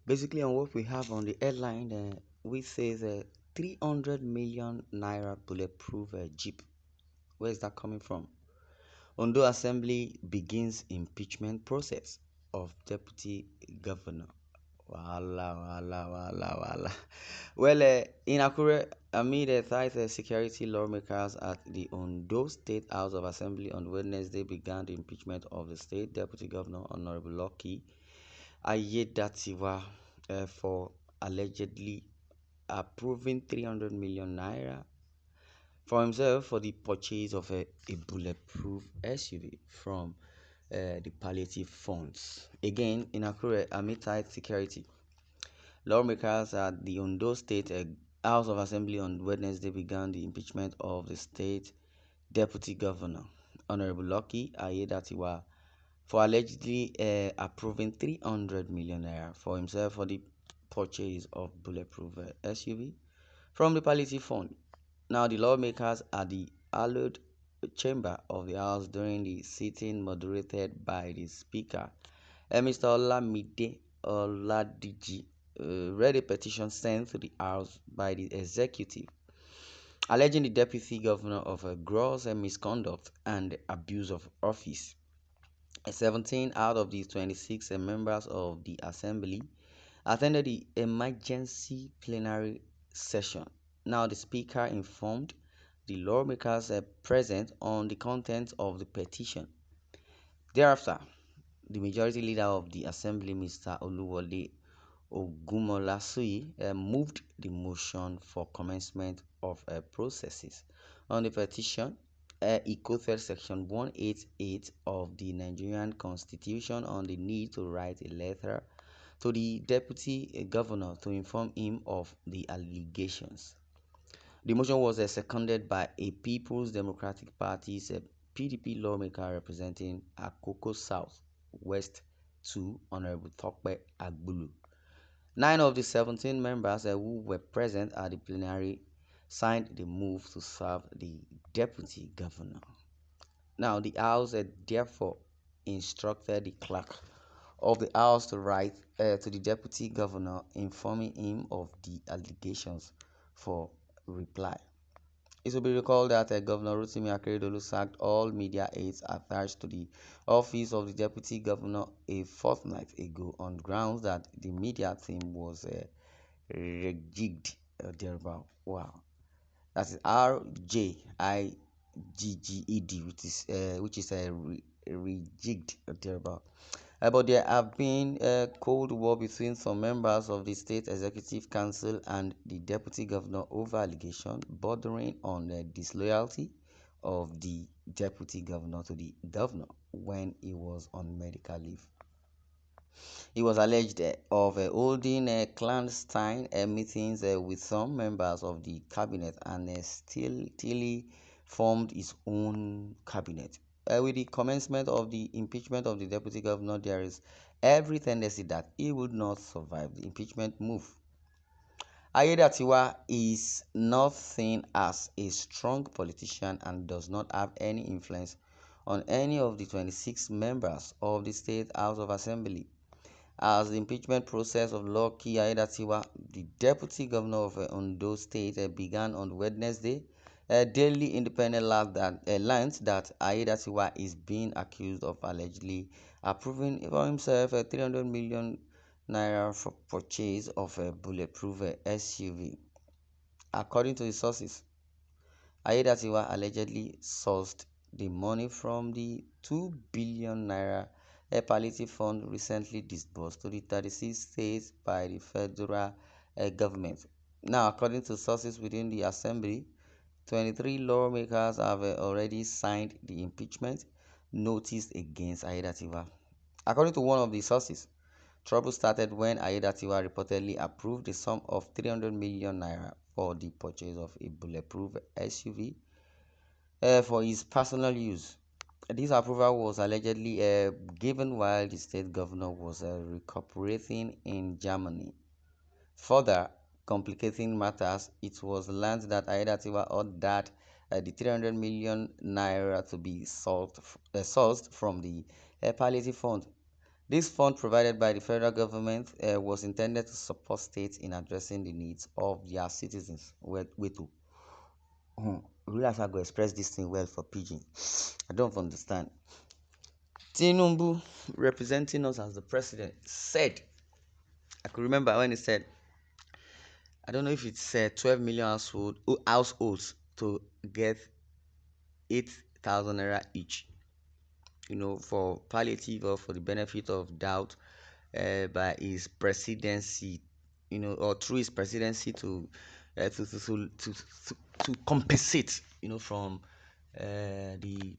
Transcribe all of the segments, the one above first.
Basically, on what we have on the headline, we say the 300 million naira bulletproof Jeep. Where is that coming from? Ondo Assembly begins impeachment process of Deputy Governor. Wala, wala, wala, wala. Well, in Akure, amid a tight security, lawmakers at the Ondo State House of Assembly on Wednesday began the impeachment of the state deputy governor, Honorable Lucky Ayedatiwa, for allegedly approving 300 million naira for himself for the purchase of a bulletproof SUV from the palliative funds. Again, in Akure, amid tight security, lawmakers at the Ondo State House of Assembly on Wednesday began the impeachment of the state deputy governor, Honorable Lucky Ayedatiwa, for allegedly approving 300 million naira for himself for the purchase of bulletproof SUV from the palliative fund. Now, the lawmakers at the hallowed chamber of the House during the sitting moderated by the Speaker, Mr. Olamide Oladiji, read a petition sent to the House by the executive alleging the deputy governor of a gross misconduct and abuse of office. 17 out of the 26 members of the assembly attended the emergency plenary session. Now, the speaker informed the lawmakers present on the contents of the petition. Thereafter, the majority leader of the assembly, Mr. Oluwole Ogumolasui, moved the motion for commencement of processes on the petition. He quoted Section 188 of the Nigerian Constitution on the need to write a letter to the deputy governor to inform him of the allegations. The motion was seconded by a People's Democratic Party's PDP lawmaker representing Akoko South West 2, Honorable Tokpe Agbulu. 9 of the 17 members who were present at the plenary signed the move to serve the deputy governor. Now, the House therefore instructed the clerk of the House to write to the deputy governor informing him of the allegations for reply. It will be recalled that Governor Rotimi Akeredolu sacked all media aides attached to the office of the deputy governor a fortnight ago on grounds that the media team was rejigged thereabout. Wow, that is RJIGGED, which is rejigged thereabout. But there have been a cold war between some members of the State Executive Council and the Deputy Governor over allegation bordering on the disloyalty of the Deputy Governor to the Governor when he was on medical leave. He was alleged of holding clandestine meetings with some members of the cabinet and still formed his own cabinet. With the commencement of the impeachment of the deputy governor, there is every tendency that he would not survive the impeachment move. Ayedatiwa is not seen as a strong politician and does not have any influence on any of the 26 members of the State House of Assembly. As the impeachment process of Lucky Ayedatiwa, the deputy governor of Ondo State, began on Wednesday, Daily Independent learned that Ayedatiwa is being accused of allegedly approving for himself a 300 million naira for purchase of a bulletproof SUV. According to the sources, Ayedatiwa allegedly sourced the money from the 2 billion naira palliative fund recently disbursed to the 36 states by the federal government. Now, according to sources within the assembly, 23 lawmakers have already signed the impeachment notice against Ayedatiwa. According to one of the sources, trouble started when Ayedatiwa reportedly approved the sum of 300 million naira for the purchase of a bulletproof SUV for his personal use. This approval was allegedly given while the state governor was recuperating in Germany. Further complicating matters, it was learned that Ayedatiwa ordered the 300 million naira to be sourced from the palliative fund. This fund provided by the federal government was intended to support states in addressing the needs of their citizens. Wait, realize I go express this thing well for pidgin. I don't understand. Tinubu, representing us as the president, said, I could remember when he said, I don't know if it's 12 million households to get 8,000 naira each, for palliative or for the benefit of doubt, by his presidency, or through his presidency to compensate, from the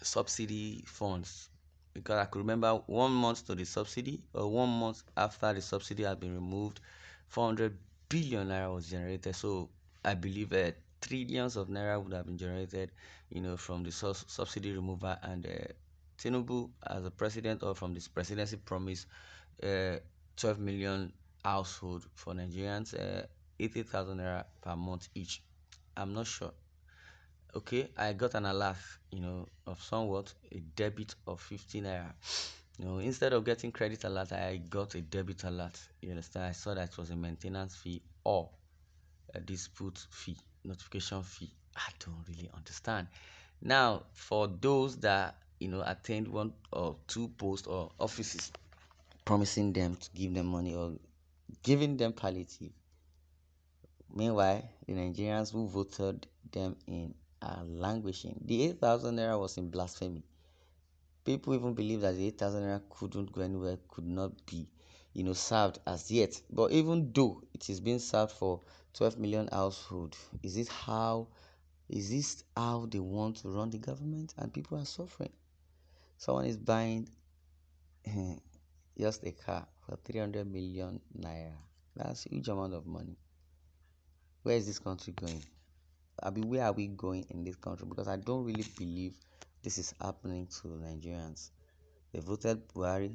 subsidy funds. Because I could remember 1 month to the subsidy, or 1 month after the subsidy had been removed, 400 billion naira was generated. So I believe trillions of naira would have been generated, from the subsidy removal. And Tinubu, as a president, or from this presidency, promised uh, 12 million household for Nigerians, 80,000 naira per month each. I'm not sure. Okay, I got an alert, of somewhat a debit of 50 naira. Instead of getting credit alert, I got a debit alert. You understand? I saw that it was a maintenance fee or a dispute fee, notification fee. I don't really understand. Now, for those that attend one or two posts or offices promising them to give them money or giving them palliative, meanwhile, the Nigerians who voted them in are languishing. The 8,000 naira was in blasphemy. People even believe that the 8,000 naira couldn't go anywhere, could not be, served as yet. But even though it is being served for 12 million households, is this how they want to run the government? And people are suffering. Someone is buying just a car for 300 million naira. That's a huge amount of money. Where is this country going? Where are we going in this country? Because I don't really believe this is happening to Nigerians. They voted Buhari.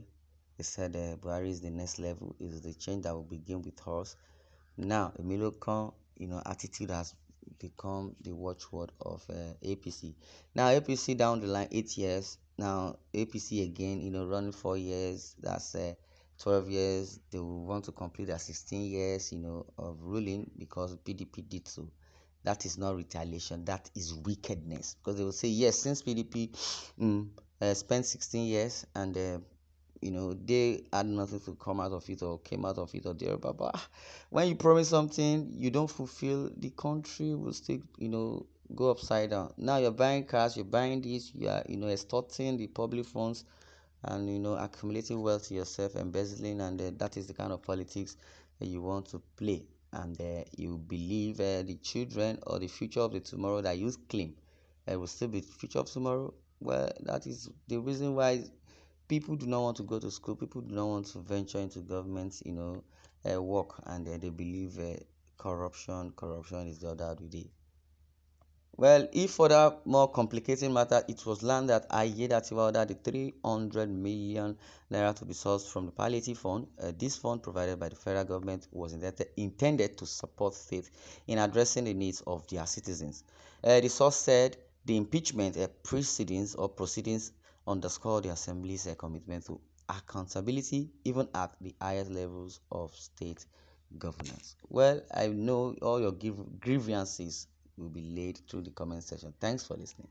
They said Buhari is the next level, is the change that will begin with us. Now, a Milocon, attitude has become the watchword of APC. Now, APC down the line 8 years. Now, APC again, running 4 years. That's 12 years. They will want to complete their 16 years, of ruling because PDP did so. That is not retaliation. That is wickedness. Because they will say, yes, since PDP spent 16 years and they had nothing to come out of it or came out of it or there. But when you promise something, you don't fulfill, the country will still, go upside down. Now you're buying cars, you're buying this, you are, extorting the public funds and, accumulating wealth to yourself, embezzling, and that is the kind of politics that you want to play. And you believe the children or the future of the tomorrow that you claim will still be the future of tomorrow. Well, that is the reason why people do not want to go to school. People do not want to venture into government, work, and they believe corruption is the order of the day. Well, if for that more complicating matter, it was learned that Aiyedatiwa ordered the 300 million naira to be sourced from the palliative fund. This fund, provided by the federal government, was intended to support states in addressing the needs of their citizens. The source said the impeachment proceedings underscore the Assembly's commitment to accountability, even at the highest levels of state governance. Well, I know all your grievances will be laid through the comment section. Thanks for listening.